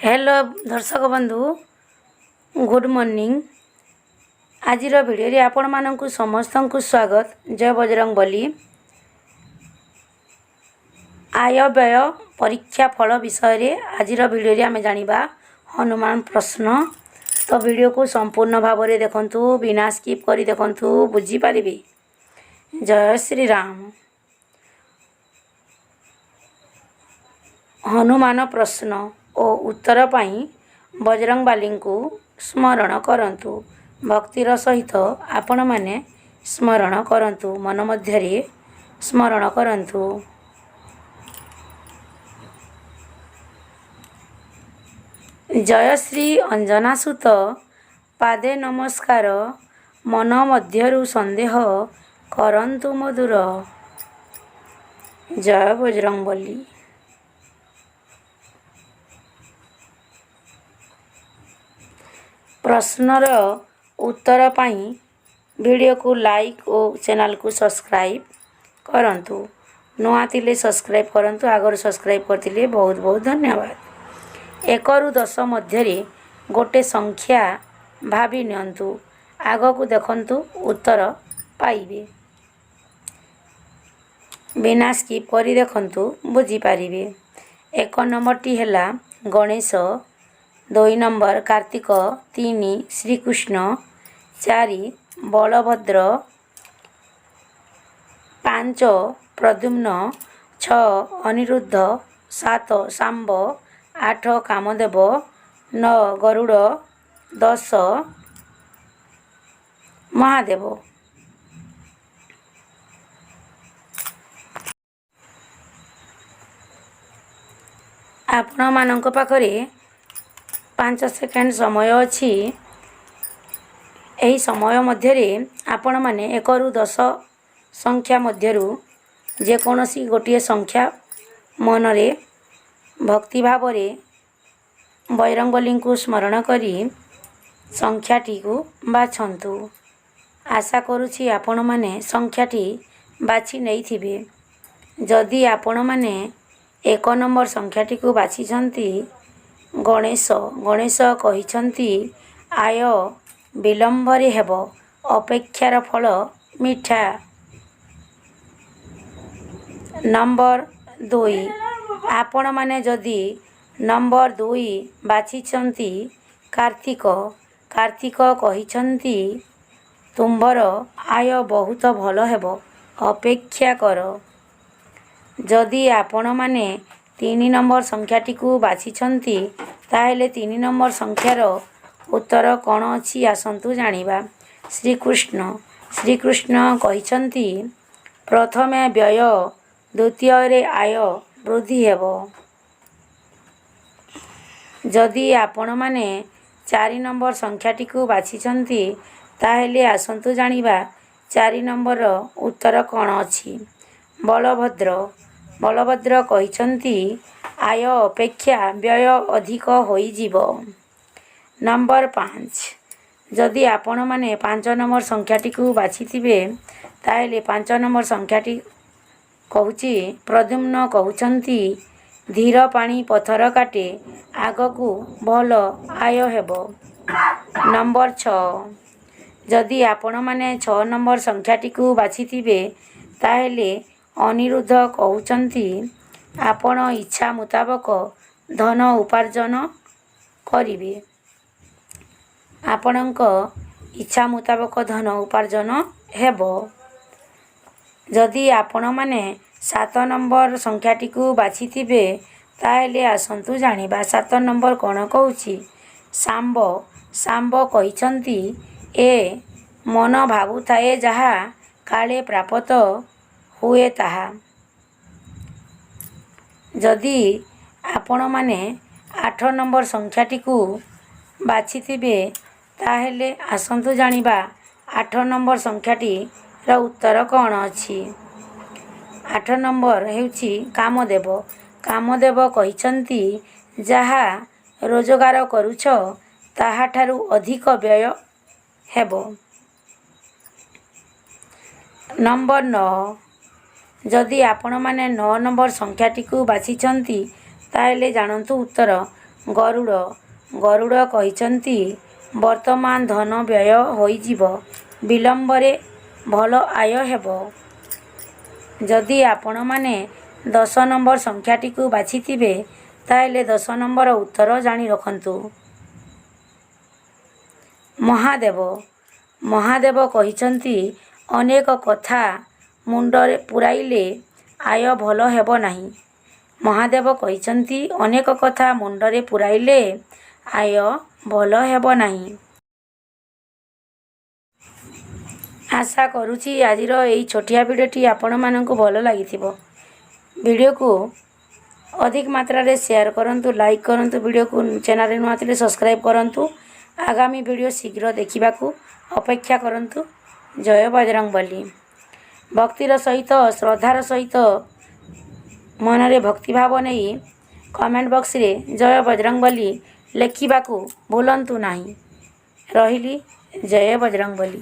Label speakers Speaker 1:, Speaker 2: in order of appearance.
Speaker 1: Hello दर्शक बंधु good morning. आज भिडियो आपण मानक समस्त को स्वागत। जय बजरंग बली। आय व्यय परीक्षा फल विषय रे आज भिडियो आम जानिबा हनुमान प्रश्न। तो वीडियो को संपूर्ण भाव में देखंतु, बिना स्किप करी देखंतु, बुझी पारिबे। जय श्री राम। हनुमान प्रश्न और उत्तर पाई बजरंगबाली को स्मरण करंतु। भक्तिर सहित आपण माने स्मरण करंतु, मन मध्यरे स्मरण करंतु। जय श्री अंजनासुत पादे नमस्कार, मन मध्यरु संदेह करंतु मधुर। जय बजरंगबली। प्रश्नर उत्तर पाई वीडियो को लाइक और चैनल को सब्सक्राइब करंतु। नुआ थिले सब्सक्राइब करंतु, आगर सब्सक्राइब करथिले बहुत बहुत धन्यवाद। 1 रु 10 मध्यरे गोटे संख्या भाभी नियंतु, आग को देखंतु, उत्तर पाइबे। बिना स्किप करी देखंतु, बुझी पारिबे। 1 नंबर टी हैला गणेश, 2 नंबर कार्तिक, 3 श्रीकृष्ण, 4 बलभद्र, 5 प्रद्युम्न, 6 अनिरुद्ध, 7 सांब, 8 कामदेव, 9 गरुड़, 10 महादेव। आपण मानक पाखरे 5 सेकेंड समय अच्छी। यही समय मध्यरे आपण माने 1 रु 10 संख्या मध्यरु जेकोसी गोटे संख्या मनरे भक्ति भाव रे बजरंगबली को स्मरण करी संख्याटी को बाछंतु। आशा करुछि आपण माने संख्याटी बाछि नहीं थिबे। जदि आपण माने 1 नंबर संख्याटी को बाछिछंती, गणेश गणेश कहिछंती आय विलंबरे हेब, अपेक्षार फल मिठा। नंबर 2 आपण माने जदि नंबर 2 बाछिछंती, कार्तिक कार्तिक कहिछंती तुम्बर आय बहुत भल हेब, अपेक्षा कर। जदि आपण माने 3 नंबर संख्याटी को बाछिछंती, ताहेले 3 नंबर संख्यार उत्तर कौन अछि आसंतु जानिबा। श्रीकृष्ण श्रीकृष्ण कहिछंती प्रथमे व्यय, द्वितीय रे आय वृद्धि हेब। जदि आपण माने 4 नंबर संख्याटी को बाछिछंती, ताहेले आसंतु जानिबा 4 नंबर उत्तर कौन अछि। बलभद्र बलभद्र कहिछंती आय अपेक्षा व्यय अधिक होई जीवो। नंबर 5 जदि आपण माने 5 नंबर संख्याटी को बाछिथिबे, ताहेले 5 नंबर संख्याटी कहूची प्रद्युम्न कहउछंती धीर पानी पत्थर काटे, आगकू भल आय हेब। नंबर 6 जदि आपण माने 6 नंबर संख्याटी को बाछिथिबे, ताहेले अनिरुद्ध कहउछंती आपण इच्छा मुताबक धन उपार्जन करिवे। आपणक इच्छा मुताबक धन उपार्जन हेब। जदि आपण माने 7 नंबर संख्याटी को बाछिथिबे, ताहेले आसंतु जानिबा 7 नंबर कौन कहूची। सांब सांब कहिछंती ए मन भावुथाए जहा, काले प्राप्त हुए ताहा। जदि आपण माने 8 नंबर संख्याटी को बाछिथिबे, ताहेले आसंतु जानिबा 8 नंबर संख्याटी रा उत्तर कौन अछि। 8 नंबर हेउची कामदेव कामदेव कहिछंती जहा रोजगार करूछ, ताहा ठारू अधिक व्यय हेब। नंबर 9 जदि आपण माने 9 नंबर संख्याटी को बाछिछंती, ताहेले जानंतु उत्तर ଗରୁଡ଼ କହିଛନ୍ତି ବର୍ତ୍ତମାନ ଧନ ବ୍ୟୟ ହୋଇଯିବ, ବିଳମ୍ବରେ ଭଲ ଆୟ ହେବ। ଯଦି ଆପଣମାନେ 10 ନମ୍ବର ସଂଖ୍ୟାଟିକୁ ବାଛିଥିବେ ତାହେଲେ 10 ନମ୍ବର ଉତ୍ତର ଜାଣି ରଖନ୍ତୁ। ମହାଦେବ କହିଛନ୍ତି ଅନେକ କଥା ମୁଣ୍ଡରେ ପୂରାଇଲେ ଆୟ ଭଲ ହେବ ନାହିଁ। ମହାଦେବ କହିଛନ୍ତି ଅନେକ କଥା ମୁଣ୍ଡରେ ପୂରାଇଲେ ଆୟ ଭଲ ହେବ ନାହିଁ। ଆଶା କରୁଛି ଆଜିର ଏହି ଛୋଟିଆ ଭିଡ଼ିଓଟି ଆପଣମାନଙ୍କୁ ଭଲ ଲାଗିଥିବ। ଭିଡ଼ିଓକୁ ଅଧିକ ମାତ୍ରାରେ ସେୟାର କରନ୍ତୁ, ଲାଇକ୍ କରନ୍ତୁ, ଭିଡ଼ିଓକୁ ଚ୍ୟାନେଲରେ ନୂଆ ଥିଲେ ସବସ୍କ୍ରାଇବ୍ କରନ୍ତୁ। ଆଗାମୀ ଭିଡ଼ିଓ ଶୀଘ୍ର ଦେଖିବାକୁ ଅପେକ୍ଷା କରନ୍ତୁ। ଜୟ ବଜରଙ୍ଗବଲି। ଭକ୍ତିର ସହିତ ଶ୍ରଦ୍ଧାର ସହିତ ମନରେ ଭକ୍ତିଭାବ ନେଇ କମେଣ୍ଟ ବକ୍ସରେ ଜୟ ବଜରଙ୍ଗବଲି ଲେଖିବାକୁ ଭୁଲନ୍ତୁ ନାହିଁ। ରହିଲି, ଜୟ ବଜରଙ୍ଗବଲି।